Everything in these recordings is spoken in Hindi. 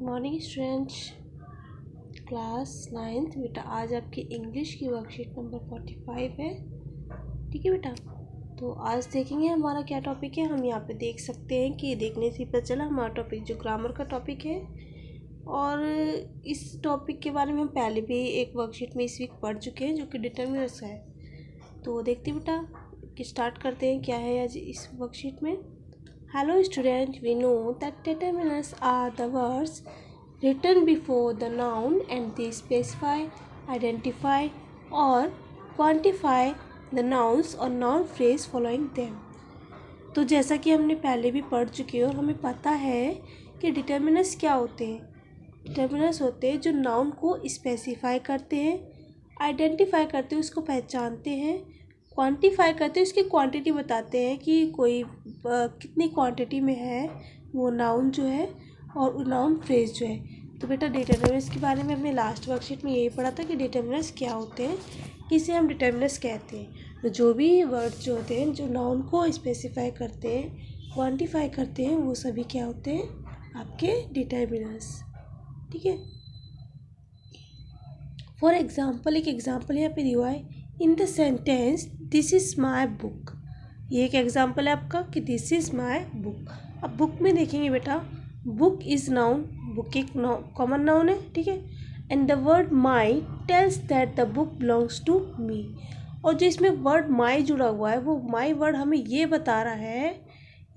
Morning students, class 9th। बेटा आज आपकी इंग्लिश की वर्कशीट नंबर 45 है। ठीक है बेटा, तो आज देखेंगे हमारा क्या टॉपिक है। हम यहाँ पे देख सकते हैं कि देखने से पता चला हमारा टॉपिक जो ग्रामर का टॉपिक है, और इस टॉपिक के बारे में हम पहले भी एक वर्कशीट में इस वीक पढ़ चुके हैं जो कि डिटरमिनर्स का है। तो देखते बेटा कि स्टार्ट करते हैं क्या है आज इस वर्कशीट में। Hello student, we know that determinants are the words written before the noun and they specify, identify or quantify the nouns or noun phrase following them। तो जैसा कि हमने पहले भी पढ़ चुके हैं और हमें पता है कि डिटर्मिनर्स क्या होते हैं। डिटर्मिनर्स होते हैं जो नाउन को स्पेसिफाई करते हैं, आइडेंटिफाई करते हैं, उसको पहचानते हैं, क्वांटिफाई करते हैं, उसकी क्वांटिटी बताते हैं कि कोई कितनी क्वांटिटी में है वो नाउन जो है और नाउन फ्रेज जो है। तो बेटा डिटर्मिनर्स के बारे में हमने लास्ट वर्कशीट में यही पढ़ा था कि डिटर्मिनर्स क्या होते हैं, किसे हम डिटर्मिनर्स कहते हैं। तो जो भी वर्ड जो होते हैं जो नाउन को स्पेसिफाई करते हैं, क्वांटिफाई करते हैं, वो सभी क्या होते हैं आपके डिटर्मिनर्स। ठीक है, फॉर एग्जाम्पल एक एग्जाम्पल यहाँ पे दिया है, in the sentence this is my book. ये एक एग्जाम्पल है आपका कि दिस इज़ माई बुक। अब बुक में देखेंगे बेटा, बुक इज़ नाउन, बुक एक कॉमन नाउन है। ठीक है, and the word my tells that the book belongs to me. और जो इसमें वर्ड माई जुड़ा हुआ है वो माई वर्ड हमें ये बता रहा है,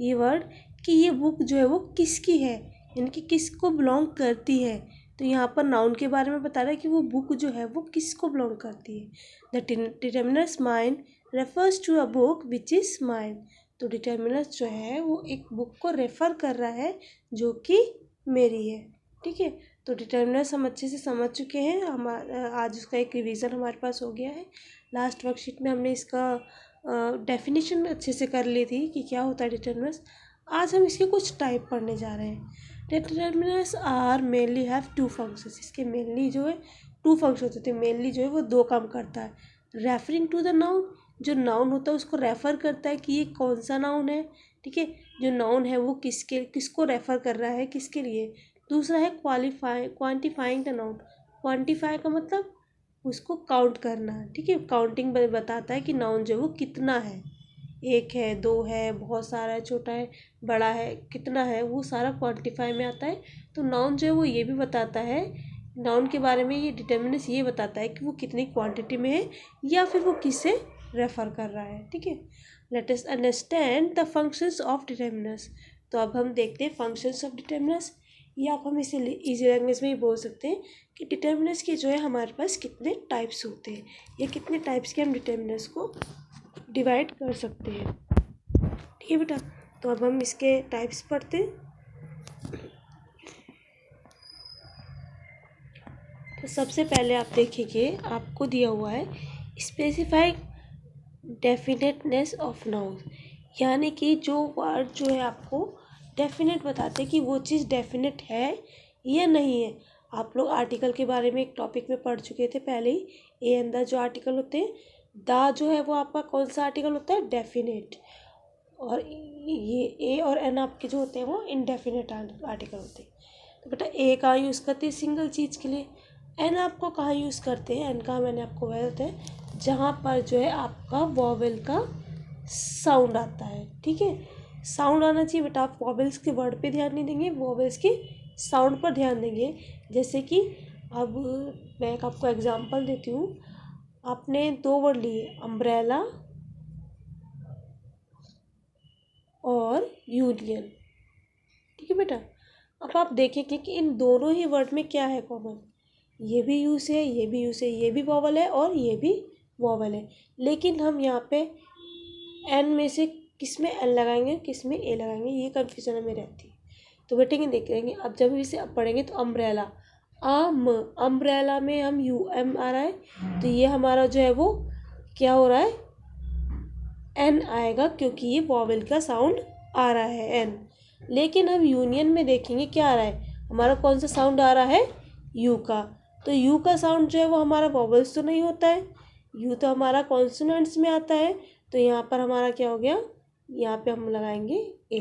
ये वर्ड, कि ये बुक जो है वो किसकी है, यानी कि किसको बिलोंग करती है। तो यहाँ पर नाउन के बारे में बता रहा है कि वो बुक जो है वो किसको बिलोंग करती है। The determiners mine refers to a book which is mine. तो डिटर्मिनर्स जो है वो एक बुक को रेफ़र कर रहा है जो कि मेरी है। ठीक है, तो डिटर्मिनर्स हम अच्छे से समझ चुके हैं। आज उसका एक रिवीजन हमारे पास हो गया है। लास्ट वर्कशीट में हमने इसका डेफिनेशन अच्छे से कर ली थी कि क्या होता है डिटर्मिनर्स। आज हम इसके कुछ टाइप पढ़ने जा रहे हैं। Determiners are mainly have two functions. इसके मेनली जो है टू फंक्शन होते हैं। मेनली जो है वो दो काम करता है। रेफरिंग टू द नाउन, जो नाउन होता है उसको रेफ़र करता है कि ये कौन सा नाउन है। ठीक है, जो नाउन है वो किसको रेफ़र कर रहा है, किसके लिए। दूसरा है क्वांटिफाइंग द नाउन। क्वांटिफाई का मतलब उसको काउंट करना। ठीक है, काउंटिंग बताता है कि नाउन जो है वो कितना है, एक है, दो है, बहुत सारा है, छोटा है, बड़ा है, कितना है, वो सारा क्वांटिफाई में आता है। तो नाउन जो है वो ये भी बताता है, नाउन के बारे में ये डिटर्मिनर्स ये बताता है कि वो कितनी क्वांटिटी में है या फिर वो किससे रेफ़र कर रहा है। ठीक है, let us understand the functions of determiners. तो अब हम देखते हैं फंक्शंस ऑफ डिटर्मिनर्स, या आप हम इसे इजी लैंग्वेज में ही बोल सकते हैं कि डिटर्मिनर्स के जो है हमारे पास कितने टाइप्स होते हैं या कितने टाइप्स के हम डिटर्मिनर्स को डिवाइड कर सकते हैं। ठीक है बेटा, तो अब हम इसके टाइप्स पढ़ते हैं। तो सबसे पहले आप देखेंगे आपको दिया हुआ है स्पेसिफाइड डेफिनेटनेस ऑफ नाउन, यानी कि जो वर्ड जो है आपको डेफिनेट बताते हैं कि वो चीज़ डेफिनेट है या नहीं है। आप लोग आर्टिकल के बारे में एक टॉपिक में पढ़ चुके थे पहले ही। ए अंदर जो आर्टिकल होते हैं, दा जो है वो आपका कौन सा आर्टिकल होता है, डेफिनेट। और ये ए और एन आपके जो होते हैं वो इनडेफिनेट आर्टिकल होते हैं। तो बेटा ए कहाँ यूज़ करते हैं सिंगल चीज़ के लिए, एन आपको कहाँ यूज़ करते हैं, एन का मैंने आपको बताया होता है जहाँ पर जो है आपका वॉवेल का साउंड आता है। ठीक है, साउंड आना चाहिए बेटा। आप वॉवेल्स के वर्ड पे ध्यान नहीं देंगे, वॉवेल्स के साउंड पर ध्यान देंगे। जैसे कि अब मैं एक आपको एग्जांपल देती हूँ। आपने दो वर्ड लिए, अम्ब्रेला और यूनियन। ठीक है बेटा, अब आप देखेंगे कि इन दोनों ही वर्ड में क्या है कॉमन, ये भी यूज़ है, ये भी यूज़ है, ये भी वॉवल है और ये भी वॉवल है। लेकिन हम यहाँ पे एन में से किस में एन लगाएंगे, किस में ए लगाएंगे, ये कन्फ्यूजन हमें रहती है। तो बेटेंगे देखेंगे अब जब इसे अब पढ़ेंगे तो अम्ब्रेला, अम्ब्रेला में हम यू एम आ रहा है, तो ये हमारा जो है वो क्या हो रहा है, एन आएगा क्योंकि ये वॉवेल का साउंड आ रहा है एन। लेकिन हम यूनियन में देखेंगे क्या आ रहा है, हमारा कौन सा साउंड आ रहा है, यू का। तो यू का साउंड जो है वो हमारा वॉवेल्स तो नहीं होता है, यू तो हमारा कॉन्सोनेंट्स में आता है। तो यहाँ पर हमारा क्या हो गया, यहाँ पे हम लगाएंगे ए।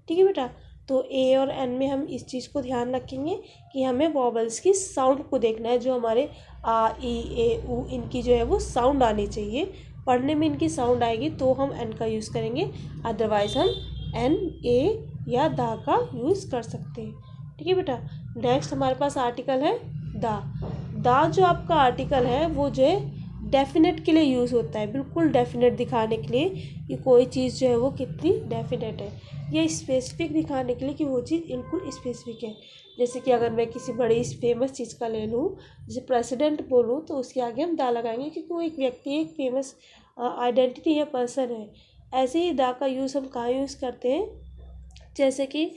ठीक है बेटा, तो ए और एन में हम इस चीज़ को ध्यान रखेंगे कि हमें वॉवल्स की साउंड को देखना है, जो हमारे आ ई ए उ इनकी जो है वो साउंड आनी चाहिए। पढ़ने में इनकी साउंड आएगी तो हम एन का यूज़ करेंगे, अदरवाइज़ हम एन ए या दा का यूज़ कर सकते हैं। ठीक है बेटा। नेक्स्ट हमारे पास आर्टिकल है दा जो आपका आर्टिकल है वो जो है डेफिनेट के लिए यूज़ होता है, बिल्कुल डेफिनेट दिखाने के लिए कि कोई चीज़ जो है वो कितनी डेफिनेट है, या स्पेसिफिक दिखाने के लिए कि वो चीज़ बिल्कुल स्पेसिफिक है। जैसे कि अगर मैं किसी बड़ी फेमस चीज़ का ले लूँ, जैसे प्रेसिडेंट बोलूँ, तो उसके आगे हम दा लगाएंगे क्योंकि वो एक व्यक्ति, एक फेमस आइडेंटिटी है, पर्सन है। ऐसे ही दा का यूज़ हम कहाँ यूज़ करते हैं, जैसे कि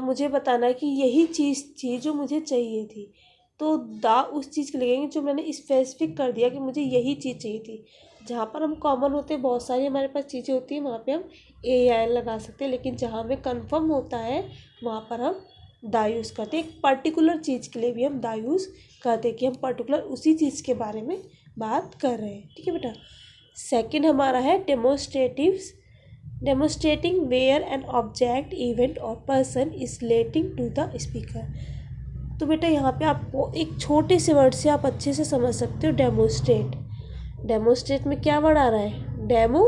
मुझे बताना है कि यही चीज़ थी जो मुझे चाहिए थी, तो दा उस चीज़ के लगेंगे जो मैंने स्पेसिफिक कर दिया कि मुझे यही चीज़ चाहिए थी। जहाँ पर हम कॉमन होते हैं, बहुत सारी हमारे पास चीज़ें होती हैं, वहाँ पे हम ए या एल लगा सकते हैं, लेकिन जहाँ हमें कंफर्म होता है वहाँ पर हम दा यूज़ करते हैं। एक पर्टिकुलर चीज़ के लिए भी हम दा यूज़ करते हैं कि हम पर्टिकुलर उसी चीज़ के बारे में बात कर रहे हैं। ठीक है बेटा। सेकेंड हमारा है demonstratives, demonstrating where an object, event और person is relating to the speaker. तो बेटा यहाँ पे आपको एक छोटे से वर्ड से आप अच्छे से समझ सकते हो, डेमोस्ट्रेट। डेमोस्ट्रेट में क्या वर्ड आ रहा है, डेमो,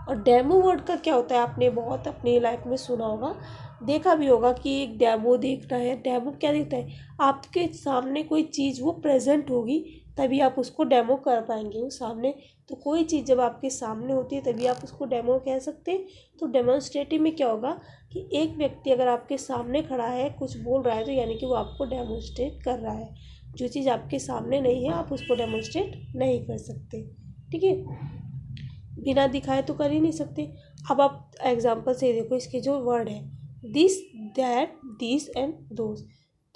और डेमो वर्ड का क्या होता है, आपने बहुत अपनी लाइफ में सुना होगा, देखा भी होगा कि एक डेमो देखना है। डेमो क्या देखता है, आपके सामने कोई चीज़ वो प्रेजेंट होगी तभी आप उसको डेमो कर पाएंगे, वो सामने। तो कोई चीज़ जब आपके सामने होती है तभी आप उसको डेमो कह सकते हैं। तो डेमोन्स्ट्रेटिव में क्या होगा कि एक व्यक्ति अगर आपके सामने खड़ा है, कुछ बोल रहा है, तो यानी कि वो आपको डेमोन्स्ट्रेट कर रहा है। जो चीज़ आपके सामने नहीं है आप उसको डेमोन्स्ट्रेट नहीं कर सकते। ठीक है, बिना दिखाए तो कर ही नहीं सकते। अब आप एग्जाम्पल से देखो, इसके जो वर्ड है this, that, this and those.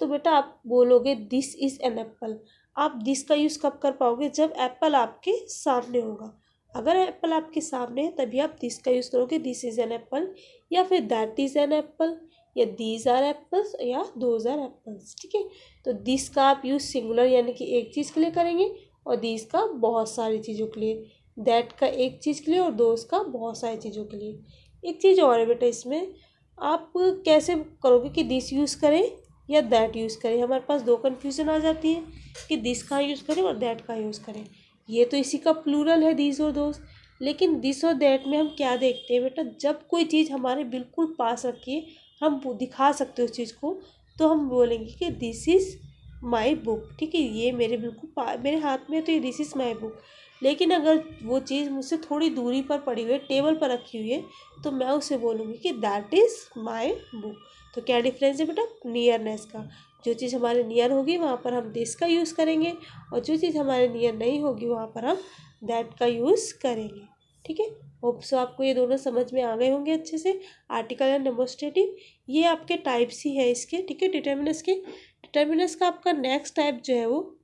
तो बेटा आप बोलोगे दिस इज़ एन एप्पल, आप दिस का यूज़ कब कर पाओगे, जब एप्पल आपके सामने होगा। अगर एप्पल आपके सामने है तभी आप दिस का यूज़ करोगे, दिस इज़ एन एप्पल, या फिर दैट इज़ एन एप्पल, या दीज आर एप्पल्स, या दोज आर एप्पल्स। ठीक है, तो दिस का आप यूज़ सिंगुलर यानी कि एक चीज़ के लिए करेंगे, और दिस का बहुत सारी चीज़ों के लिए, दैट का एक चीज़ के लिए, और दोज का बहुत सारी चीज़ों के लिए। एक चीज़ और है बेटा, इसमें आप कैसे करोगे कि दिस यूज़ करें या दैट यूज़ करें। हमारे पास दो कन्फ्यूज़न आ जाती है कि दिस का यूज़ करें और दैट का यूज़ करें। ये तो इसी का प्लूरल है, दिस और दोस। लेकिन दिस और दैट में हम क्या देखते हैं बेटा, जब कोई चीज़ हमारे बिल्कुल पास रखी है, हम दिखा सकते हैं उस चीज़ को, तो हम बोलेंगे कि दिस इज़ माई बुक। ठीक है, ये मेरे बिल्कुल मेरे हाथ में, तो ये दिस इज़ माई बुक। लेकिन अगर वो चीज़ मुझसे थोड़ी दूरी पर पड़ी हुई है, टेबल पर रखी हुई है, तो मैं उसे बोलूँगी कि दैट इज़ माई बुक। तो क्या डिफरेंस है बेटा, नियरनेस का। जो चीज़ हमारे नियर होगी वहाँ पर हम दिस का यूज़ करेंगे, और जो चीज़ हमारे नियर नहीं होगी वहाँ पर हम दैट का यूज़ करेंगे। ठीक है, होप सो आपको ये दोनों समझ में आ गए होंगे अच्छे से, आर्टिकल एंड डेमोस्ट्रेटिव। ये आपके टाइप्स ही है इसके। ठीक है, डिटर्मिनस के, डिटर्मिनस का आपका नेक्स्ट टाइप जो है वो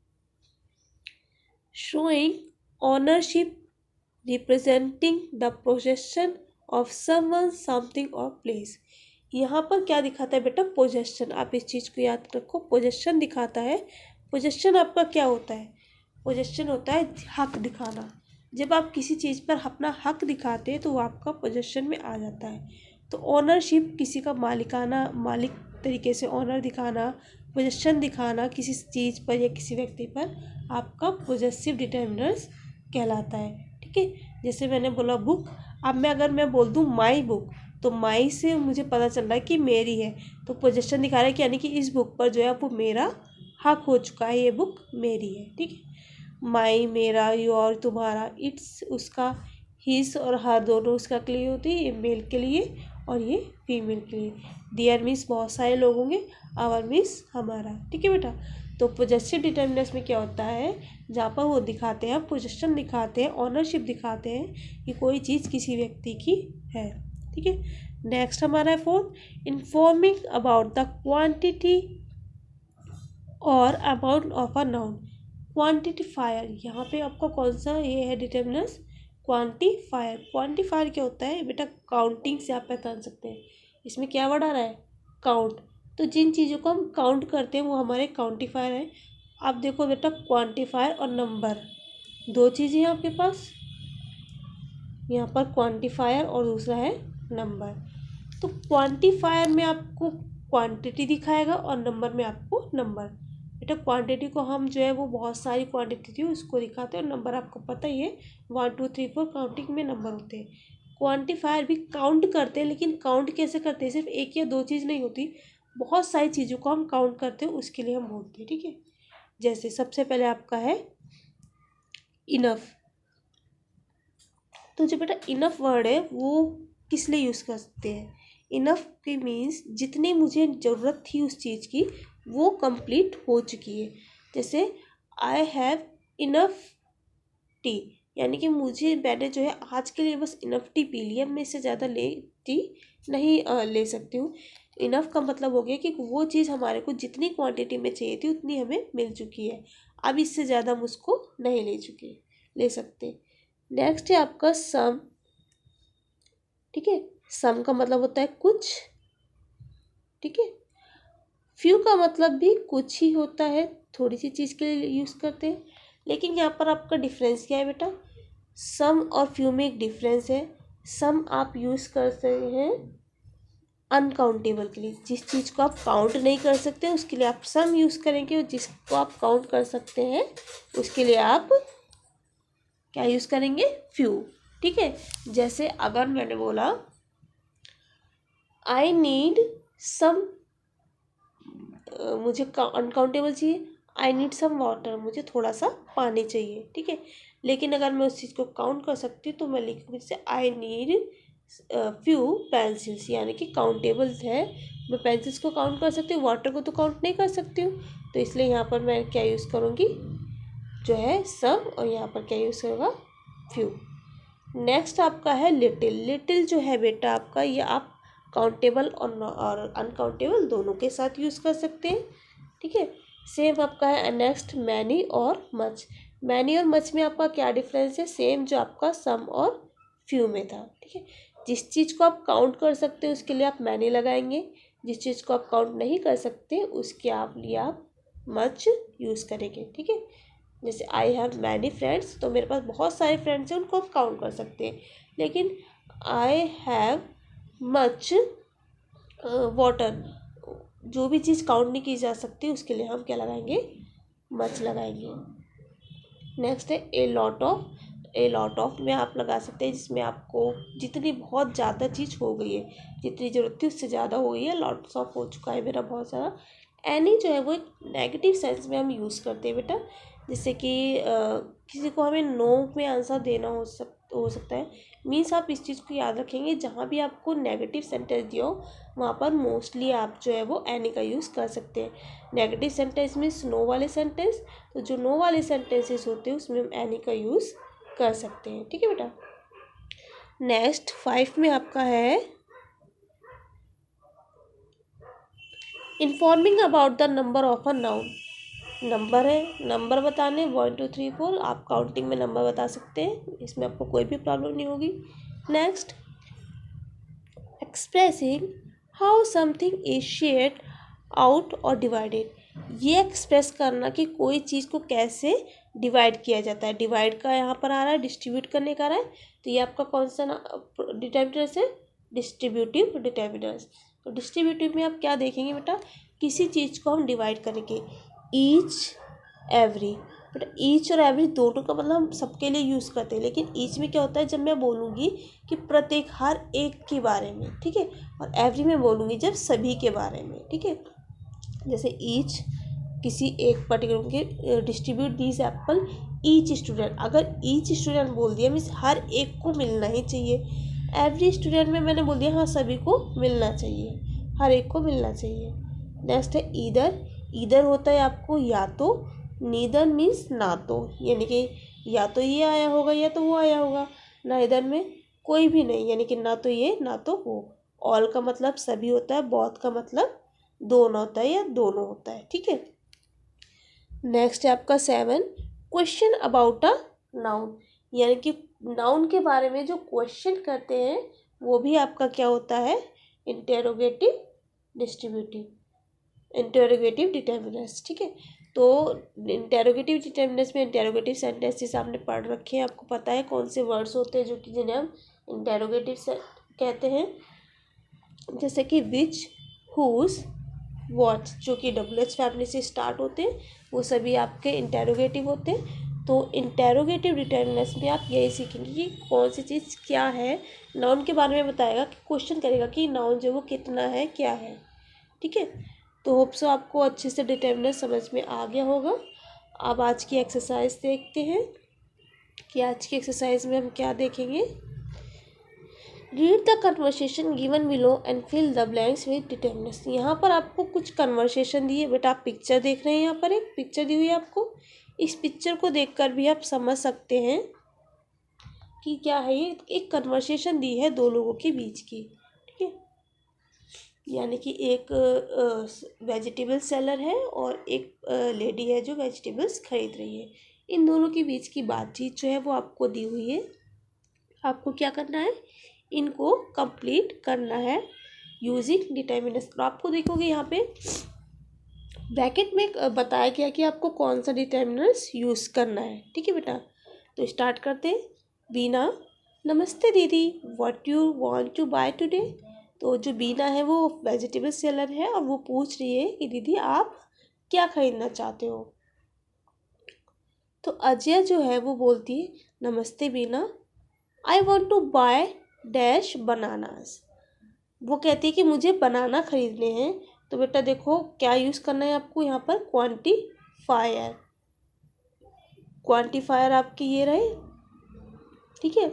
showing ownership, representing the possession of someone, something और प्लेस। यहाँ पर क्या दिखाता है बेटा, पोजेशन। आप इस चीज़ को याद रखो, पोजेशन दिखाता है। पोजेशन आपका क्या होता है, पोजेशन होता है हक दिखाना। जब आप किसी चीज़ पर अपना हक दिखाते हैं तो वो आपका पोजेशन में आ जाता है। तो ऑनरशिप, किसी का मालिकाना, मालिक तरीके से ऑनर दिखाना, पोजेशन दिखाना किसी चीज़ पर या किसी व्यक्ति पर, आपका पोजेसिव डिटर्मिनर्स कहलाता है। ठीक है, जैसे मैंने बोला बुक, अब अगर मैं बोल दूँ माई बुक, तो माई से मुझे पता चल रहा है कि मेरी है, तो पोजेशन दिखा रहा है कि यानी कि इस बुक पर जो है वो मेरा हक हो चुका है, ये बुक मेरी है। ठीक है, माई मेरा, योर तुम्हारा, इट्स उसका, हिज और हर दोनों उसका के लिए होती है, ये मेल के लिए और ये फीमेल के लिए। देयर मीन्स बहुत सारे लोग होंगे, आवर मीन्स हमारा। ठीक है बेटा, तो पोजेसिव डिटर्मिनर्स में क्या होता है, जहाँ पर वो दिखाते हैं, पोजेशन दिखाते हैं, ऑनरशिप दिखाते हैं कि कोई चीज़ किसी व्यक्ति की है। ठीक है, नेक्स्ट हमारा है fourth, informing about the quantity और amount of a noun. Quantifier, यहाँ पे आपका कौन सा ये है डिटर्मिनर्स, क्वांटिफायर। क्वांटिफायर क्या होता है बेटा, काउंटिंग से आप पहचान सकते हैं। इसमें क्या वर्ड आ रहा है, काउंट। तो जिन चीज़ों को हम काउंट करते हैं वो हमारे क्वांटिफायर है। आप देखो बेटा, क्वांटिफायर और नंबर दो चीज़ें हैं आपके पास, यहाँ पर क्वांटिफायर और दूसरा है नंबर। तो क्वांटिफायर में आपको क्वांटिटी दिखाएगा और नंबर में आपको नंबर। बेटा क्वांटिटी को हम जो है वो बहुत सारी क्वांटिटी थी उसको दिखाते हैं, और नंबर आपको पता ही है 1 2 3 4 काउंटिंग में नंबर होते हैं। क्वांटिफायर भी काउंट करते हैं, लेकिन काउंट कैसे करते हैं, सिर्फ एक या दो चीज़ नहीं होती, बहुत सारी चीज़ों को हम काउंट करते हैं, उसके लिए हम बोलते हैं। ठीक है, जैसे सबसे पहले आपका है इनफ। तो जो बेटा इनफ वर्ड है वो किस लिए यूज़ कर सकते हैं? इनफ के मीन्स जितनी मुझे ज़रूरत थी उस चीज़ की वो कंप्लीट हो चुकी है। जैसे आई हैव इनफ टी, यानी कि मैंने जो है आज के लिए बस इनफ टी पी लिया, मैं इससे ज़्यादा टी नहीं ले सकती हूँ। इनफ का मतलब हो गया कि वो चीज़ हमारे को जितनी क्वांटिटी में चाहिए थी उतनी हमें मिल चुकी है, अब इससे ज़्यादा हम उसको नहीं ले सकते। नेक्स्ट है आपका सम। ठीक है, सम का मतलब होता है कुछ। ठीक है, फ्यू का मतलब भी कुछ ही होता है, थोड़ी सी चीज़ के लिए यूज़ करते हैं। लेकिन यहाँ पर आपका डिफरेंस क्या है बेटा? सम और फ्यू में एक डिफरेंस है। सम आप यूज़ कर सकते हैं अनकाउंटेबल के लिए, जिस चीज़ को आप काउंट नहीं कर सकते उसके लिए आप सम यूज़ करेंगे, और जिसको आप काउंट कर सकते हैं उसके लिए आप क्या यूज़ करेंगे? फ्यू। ठीक है, जैसे अगर मैंने बोला आई नीड सम, मुझे अनकाउंटेबल चाहिए, आई नीड सम वाटर, मुझे थोड़ा सा पानी चाहिए। ठीक है, लेकिन अगर मैं उस चीज़ को काउंट कर सकती हूँ तो मैं लिखूँगी जैसे आई नीड फ्यू पेंसिल्स, यानी कि काउंटेबल है, मैं पेंसिल्स को काउंट कर सकती हूँ, वाटर को तो काउंट नहीं कर सकती हूँ, तो इसलिए यहाँ पर मैं क्या यूज़ करूँगी? जो है सम, और यहाँ पर क्या यूज़ होगा? फ्यू। नेक्स्ट आपका है लिटिल। लिटिल जो है बेटा आपका, ये आप काउंटेबल और अनकाउंटेबल दोनों के साथ यूज़ कर सकते हैं। ठीक है, सेम आपका है नेक्स्ट मैनी और मच। मैनी और मच में आपका क्या डिफरेंस है? सेम जो आपका सम और फ्यू में था। ठीक है, जिस चीज़ को आप काउंट कर सकते हैं उसके लिए आप मैनी लगाएंगे, जिस चीज़ को आप काउंट नहीं कर सकते उसके लिए आप मच यूज़ करेंगे। ठीक है, जैसे आई हैव मैनी फ्रेंड्स, तो मेरे पास बहुत सारे फ्रेंड्स हैं, उनको आप काउंट कर सकते हैं। लेकिन आई हैव मच वाटर, जो भी चीज़ काउंट नहीं की जा सकती उसके लिए हम क्या लगाएंगे? मच लगाएंगे। नेक्स्ट है a lot of. A lot of में आप लगा सकते हैं जिसमें आपको जितनी बहुत ज़्यादा चीज़ हो गई है, जितनी ज़रूरत थी उससे ज़्यादा हो गई है, लॉट्स ऑफ हो चुका है मेरा बहुत ज़्यादा। एनी जो है वो एक नेगेटिव सेंस में हम यूज़ करते हैं बेटा, जैसे कि किसी को हमें नो में आंसर देना हो सकता है। मीन्स आप इस चीज़ को याद रखेंगे, जहाँ भी आपको नेगेटिव सेंटेंस दिया हो वहाँ पर मोस्टली आप जो है वो एनी का यूज़ कर सकते हैं। नेगेटिव सेंटेंस मीन्स नो वाले सेंटेंस, तो जो नो वाले सेंटेंसेस होते हैं उसमें हम एनी का यूज़ कर सकते हैं। ठीक है बेटा, नेक्स्ट 5 में आपका है informing about the number of a noun. Number है, नंबर बताने 1 2 3 4, आप काउंटिंग में नंबर बता सकते हैं, इसमें आपको कोई भी प्रॉब्लम नहीं होगी। Next expressing how something is shared out और डिवाइडेड। ये एक्सप्रेस करना कि कोई चीज़ को कैसे डिवाइड किया जाता है। डिवाइड का यहाँ पर आ रहा है, डिस्ट्रीब्यूट करने का आ रहा है, तो ये आपका कौन सा डिटर्मिनर्स है? Distributive determiners. तो डिस्ट्रीब्यूटिव में आप क्या देखेंगे बेटा? किसी चीज़ को हम डिवाइड करेंगे, ईच एवरी। बट ईच और एवरी दोनों का मतलब हम सबके लिए यूज़ करते हैं, लेकिन ईच में क्या होता है? जब मैं बोलूँगी कि प्रत्येक, हर एक के बारे में। ठीक है, और एवरी में बोलूँगी जब सभी के बारे में। ठीक है, जैसे ईच किसी एक पर्टिकुलर के distribute these Apple each student, अगर ईच स्टूडेंट बोल दिया मीन्स हर एक को मिलना ही चाहिए। एवरी स्टूडेंट में मैंने बोल दिया हाँ सभी को मिलना चाहिए, हर एक को मिलना चाहिए। नेक्स्ट है ईदर। ईदर होता है आपको या तो, नीदर मीन्स ना तो, यानी कि या तो ये आया होगा या तो वो आया होगा। नाइदर में कोई भी नहीं, यानी कि ना तो ये ना तो वो। ऑल का मतलब सभी होता है, बोथ का मतलब दोनों होता है या दोनों होता है। ठीक है, नेक्स्ट है आपका 7 क्वेश्चन अबाउट अ नाउन, यानी कि नाउन के बारे में जो क्वेश्चन करते हैं वो भी आपका क्या होता है? Interrogative determiners. ठीक है, तो इंटेरोगेटिव डिटर्मिनर्स में इंटेरोगेटिव सेंटेंसेस आपने पढ़ रखे हैं, आपको पता है कौन से वर्ड्स होते हैं जो कि जिन्हें हम इंटेरोगेटिव से कहते हैं। जैसे कि विच, हुज, व्हाट, जो कि WH फैमिली से स्टार्ट होते हैं, वो सभी आपके इंटेरोगेटिव होते हैं। तो इंटेरोगेटिव डिटरमिनेंट्स में आप यही सीखेंगे कि कौन सी चीज़ क्या है। नाउन के बारे में बताएगा कि क्वेश्चन करेगा कि नाउन जो वो कितना है, क्या है। ठीक है, तो होप सो आपको अच्छे से डिटरमिनेंट समझ में आ गया होगा। अब आज की एक्सरसाइज देखते हैं कि आज की एक्सरसाइज में हम क्या देखेंगे। Read the conversation given below and fill the blanks with determinants. यहाँ पर आपको कुछ कन्वर्सेशन दी है बेटा, आप पिक्चर देख रहे हैं, यहाँ पर एक पिक्चर दी हुई है आपको। इस पिक्चर को देखकर भी आप समझ सकते हैं कि क्या है ये। एक कन्वर्सेशन दी है दो लोगों के बीच की, ठीक है, यानी कि एक वेजिटेबल सेलर है और एक लेडी है जो वेजिटेबल्स खरीद रही है। इन दोनों के बीच की बातचीत जो है वो आपको दी हुई है। आपको क्या करना है, इनको कंप्लीट करना है यूजिंग डिटरमिनेंट्स। तो आपको देखोगे यहाँ पे ब्रैकेट में बताया गया कि आपको कौन सा डिटरमिनेंट्स यूज़ करना है। ठीक है बेटा, तो स्टार्ट करते हैं। बीना, नमस्ते दीदी, what you want to buy today. तो जो बीना है वो वेजिटेबल सेलर है और वो पूछ रही है कि दीदी आप क्या खरीदना चाहते हो। तो अजय जो है वो बोलती है, नमस्ते Bina, I want to buy dash bananas. वो कहती है कि मुझे बनाना खरीदने हैं। तो बेटा देखो क्या यूज़ करना है आपको यहाँ पर, क्वांटिफायर। क्वांटिफायर आपके ये रहे, ठीक है।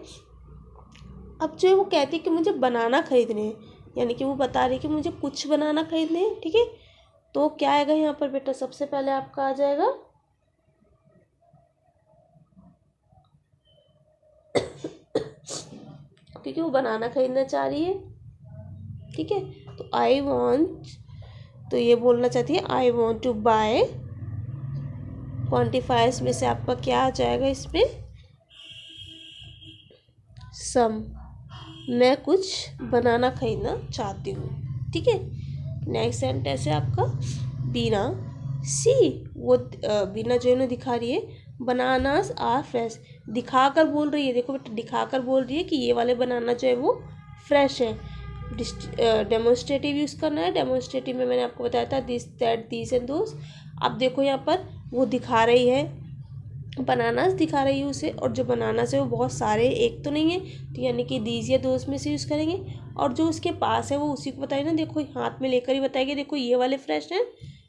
अब जो है वो कहती है कि मुझे बनाना खरीदने हैं, यानी कि वो बता रही है कि मुझे कुछ बनाना खरीदने हैं, ठीक है। तो क्या आएगा यहाँ पर बेटा, सबसे पहले आपका आ जाएगा क्योंकि वो बनाना खरीदना चाह रही है, ठीक है। तो आई वॉन्ट, तो ये बोलना चाहती है I want to buy. Quantifiers में से आपका क्या आ जाएगा इसमें, सम, मैं कुछ बनाना खरीदना चाहती हूँ, ठीक है। नेक्स्ट सेंटेंस है आपका, बीना सी, वो बीना जो है ना दिखा रही है, बनानास आर फ्रेश। दिखाकर बोल रही है, देखो बेटा दिखाकर बोल रही है कि ये वाले बनाना जो है वो फ्रेश है। डेमोन्स्ट्रेटिव यूज़ करना है। डेमोन्स्ट्रेटिव में मैंने आपको बताया था this, that, these and those. अब देखो यहाँ पर वो दिखा रही है, बनानास दिखा रही है उसे, और जो बनानास है वो बहुत सारे, एक तो नहीं है, तो यानी कि दीज या दोस्त में से यूज़ करेंगे। और जो उसके पास है वो उसी को बताइए ना, देखो हाथ में लेकर ही बताएगी, देखो ये वाले फ्रेश हैं,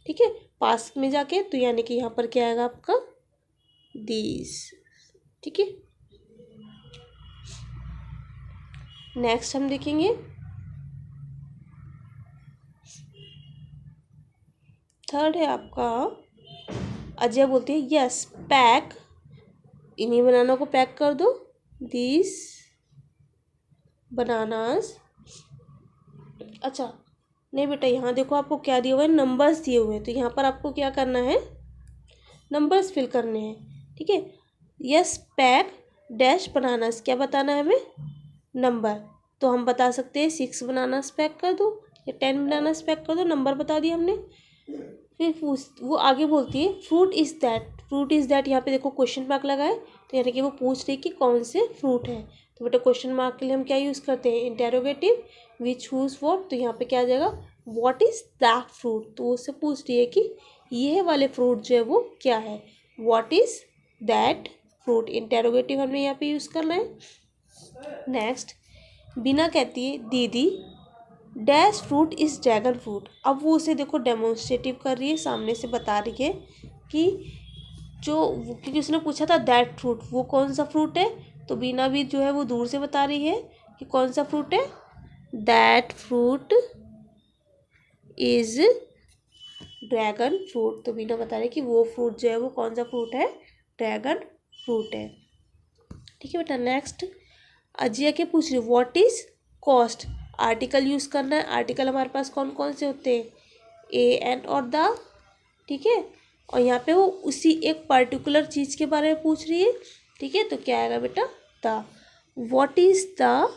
ठीक है, पास में जाके, तो यानी कि यहाँ पर क्या आएगा आपका, दीज, ठीक है। नेक्स्ट हम देखेंगे थर्ड है आपका, अजय बोलती है यस पैक, इन्हीं बनाना को पैक कर दो, दिस बनानास। अच्छा नहीं बेटा, यहाँ देखो आपको क्या दिया हुआ है, नंबर्स दिए हुए हैं, तो यहाँ पर आपको क्या करना है, नंबर्स फिल करने हैं, ठीक है। यस पैक डैश बनानास, क्या बताना है हमें, नंबर। तो हम बता सकते हैं 6 बनानास पैक कर दो या 10 बनानास पैक कर दो, नंबर बता दिया हमने। फिर वो आगे बोलती है fruit is that. Fruit is that, यहाँ पे देखो क्वेश्चन मार्क लगा है, तो यानी कि वो पूछ रही है कि कौन से फ्रूट है। तो बेटा क्वेश्चन मार्क के लिए हम क्या यूज़ करते हैं, इंटेरोगेटिव, विच, हुज, व्हाट। तो यहाँ पे क्या आ जाएगा, व्हाट इज़ दैट फ्रूट। तो उससे पूछ रही है कि ये वाले फ्रूट जो है वो क्या है, what is that fruit. Interrogative हमने यहाँ पे यूज़ करना है। नेक्स्ट, बीना कहती है दीदी dash fruit is dragon fruit. अब वो उसे देखो डेमोन्स्ट्रेटिव कर रही है, सामने से बता रही है कि क्योंकि उसने पूछा था दैट फ्रूट, वो कौन सा फ्रूट है। तो बीना भी जो है वो दूर से बता रही है कि कौन सा फ्रूट है, that fruit is dragon fruit. तो बीना बता रही है कि वो फ्रूट जो है वो कौन सा फ्रूट है, ड्रैगन फ्रूट है, ठीक है बेटा। नेक्स्ट, अजय के पूछ रही what is cost. Article use करना है। आर्टिकल हमारे पास कौन कौन से होते हैं, ए एंड और द, ठीक है। और यहाँ पे वो उसी एक पर्टिकुलर चीज़ के बारे में पूछ रही है, ठीक है। तो क्या आएगा बेटा, the, what is the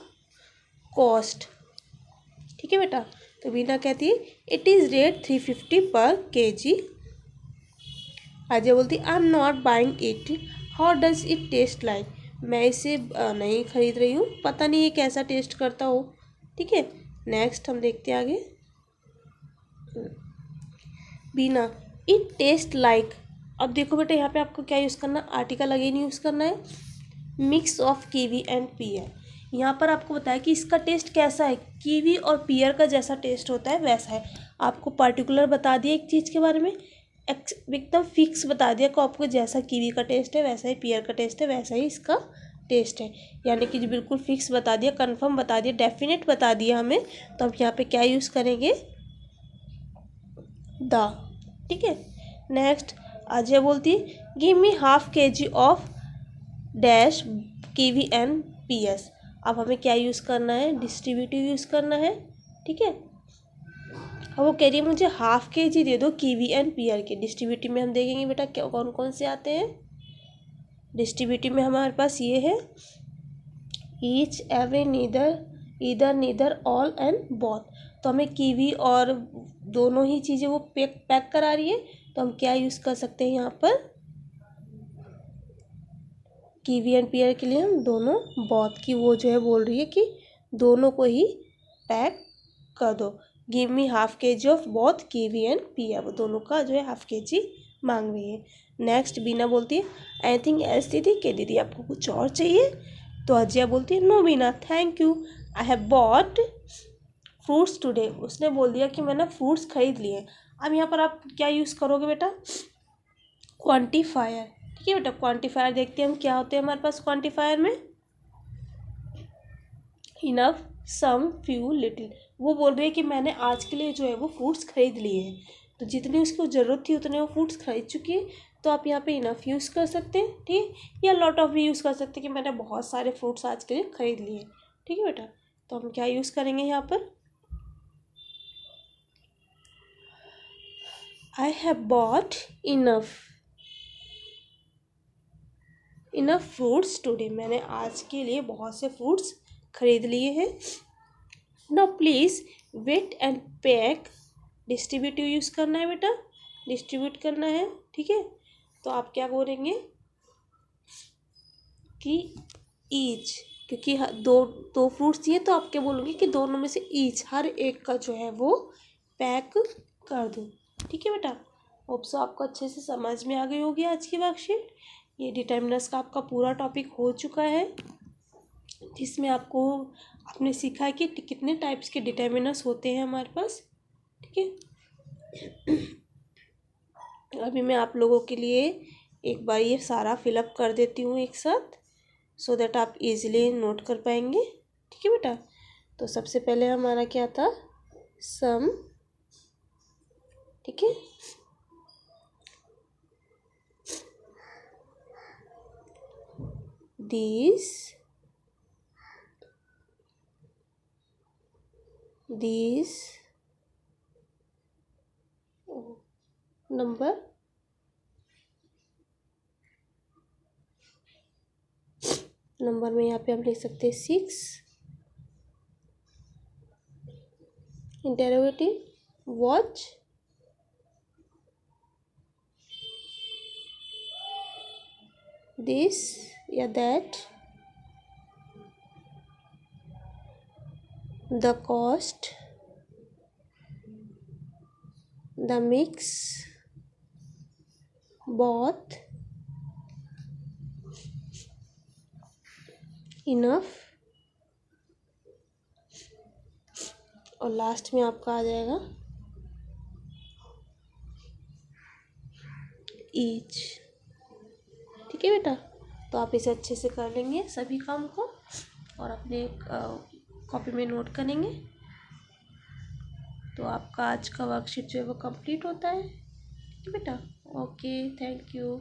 cost, ठीक है बेटा। तो बीना कहती है इट इज़ रेट 350 पर kg। अजय बोलती I am not buying it, how does it taste like. मैं इसे नहीं खरीद रही हूँ, पता नहीं ये कैसा टेस्ट करता हो, ठीक है। नेक्स्ट हम देखते हैं आगे। बीना, इट टेस्ट लाइक। अब देखो बेटा यहाँ पे आपको क्या यूज़ करना, आर्टिकल अगेन यूज़ करना है, mix of kiwi and peer. यहाँ पर आपको बताया कि इसका टेस्ट कैसा है, कीवी और पीयर का जैसा टेस्ट होता है वैसा है। आपको पर्टिकुलर बता दिया एक चीज़ के बारे में, एकदम फिक्स बता दिया कि आपको जैसा कीवी का टेस्ट है वैसा ही पीयर का टेस्ट है, वैसा ही इसका टेस्ट है। यानी कि जो बिल्कुल फिक्स बता दिया, कंफर्म बता दिया, डेफिनेट बता दिया हमें। तो हम यहाँ पे क्या यूज़ करेंगे, द। ठीक है। नेक्स्ट अजय बोलती है give me ½ kg of dash kiwi and PS. अब हमें क्या यूज़ करना है, डिस्ट्रीब्यूटिव यूज़ करना है। ठीक है। अब वो कह रही है मुझे ½ kg दे दो कीवी एंड पीयर के। डिस्ट्रीब्यूटिव में हम देखेंगे बेटा क्या कौन कौन से आते हैं। डिस्ट्रीब्यूटिव में हमारे पास ये है, each, every, neither, either, neither, all and both. तो हमें कीवी और दोनों ही चीज़ें वो पैक करा रही है, तो हम क्या यूज़ कर सकते हैं यहाँ पर, कीवी एंड पीयर के लिए हम दोनों, बोथ की वो जो है बोल रही है कि दोनों को ही पैक कर दो। Give me ½ kg of both kiwi and peer, वो दोनों का जो है ½ kg मांग रही है। नेक्स्ट बीना बोलती है एनीथिंग एल्स दीदी, के दीदी आपको कुछ और चाहिए। तो अजिया बोलती है no Bina thank you, I have bought fruits today. उसने बोल दिया कि मैंने फ्रूट्स खरीद लिए। अब यहाँ पर आप क्या यूज़ करोगे बेटा, क्वांटिफायर। ठीक है बेटा, क्वांटिफायर देखते हैं हम क्या होते हैं हमारे पास क्वांटिफायर में, इनफ, सम, फ्यू, लिटिल। वो बोल रही है कि मैंने आज के लिए जो है वो फ्रूट्स खरीद लिए हैं, तो जितनी उसको ज़रूरत थी उतने वो फ्रूट्स खरीद चुकी है। तो आप यहाँ पे इनफ यूज़ कर सकते हैं, ठीक, या लॉट ऑफ भी यूज़ कर सकते हैं कि मैंने बहुत सारे फ्रूट्स आज के लिए खरीद लिए। ठीक है बेटा, तो हम क्या यूज़ करेंगे यहाँ पर, आई have bot enough fruits today. मैंने आज के लिए बहुत से फ्रूट्स खरीद लिए हैं। Now please wait and pack. Distributive use करना है बेटा, डिस्ट्रीब्यूट करना है। ठीक है, तो आप क्या बोलेंगे कि ईच, क्योंकि दो दो फ्रूट्स दिए तो आप क्या बोलोगे कि दोनों में से ईच, हर एक का जो है वो पैक कर दो। ठीक है बेटा, होप सो आपको अच्छे से समझ में आ गई होगी आज की वर्कशीट। ये डिटर्मिनर्स का आपका पूरा टॉपिक हो चुका है, जिसमें आपको आपने सीखा है कि कितने टाइप्स के डिटर्मिनर्स होते हैं हमारे पास। ठीक है, अभी मैं आप लोगों के लिए एक बार ये सारा फिलअप कर देती हूँ एक साथ, सो दैट आप इजीली नोट कर पाएंगे। ठीक है बेटा, तो सबसे पहले हमारा क्या था, सम। ठीक है, these नंबर में यहाँ पे हम लिख सकते हैं 6, इंटरोगेटिव वॉच, दिस या that, the cost, the mix, both, enough, और लास्ट में आपका आ जाएगा ईच। ठीक है बेटा, तो आप इसे अच्छे से कर लेंगे सभी काम को और अपने कॉपी में नोट करेंगे, तो आपका आज का वर्कशीट जो है वो कंप्लीट होता है। ठीक है बेटा, ओके, थैंक यू।